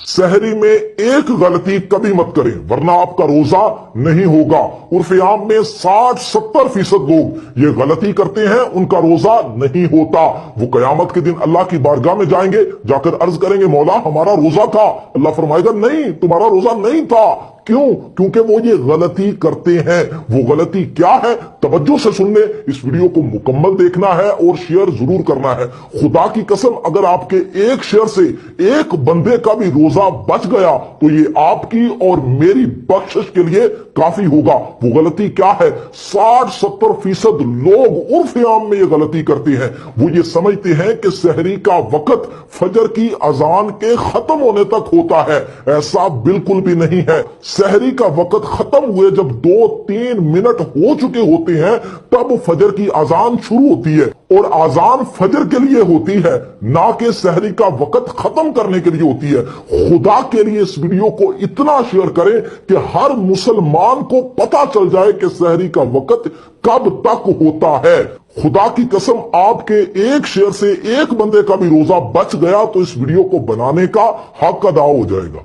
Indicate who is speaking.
Speaker 1: सहरी में एक गलती कभी मत करें वरना आपका रोजा नहीं होगा। उर्फ आम में 60-70% लोग ये गलती करते हैं, उनका रोजा नहीं होता। वो कयामत के दिन अल्लाह की बारगाह में जाएंगे, जाकर अर्ज करेंगे मौला हमारा रोजा था। अल्लाह फरमाएगा नहीं, तुम्हारा रोजा नहीं था। क्यों? क्योंकि वो ये गलती करते हैं। वो गलती क्या है? तवज्जो से सुनने, इस वीडियो को मुकम्मल देखना है और शेयर जरूर करना है। खुदा की कसम अगर आपके एक शेयर से एक बंदे का भी रोजा बच गया तो ये आपकी और मेरी बख्शिश के लिए काफी होगा। वो गलती क्या है? 60-70% लोग उर्फ आम में ये गलती करते हैं। वो ये समझते हैं कि सहरी का वक्त फजर की अजान के खत्म होने तक होता है। ऐसा बिल्कुल भी नहीं है। सहरी का वक्त खत्म हुए जब 2-3 मिनट हो चुके होते हैं तब फजर की अजान शुरू होती है, और आजान फजर के लिए होती है, ना कि सहरी का वक्त खत्म करने के लिए होती है। खुदा के लिए इस वीडियो को इतना शेयर करें कि हर मुसलमान को पता चल जाए कि सहरी का वक्त कब तक होता है। खुदा की कसम आपके एक शेयर से एक बंदे का भी रोजा बच गया तो इस वीडियो को बनाने का हक अदा हो जाएगा।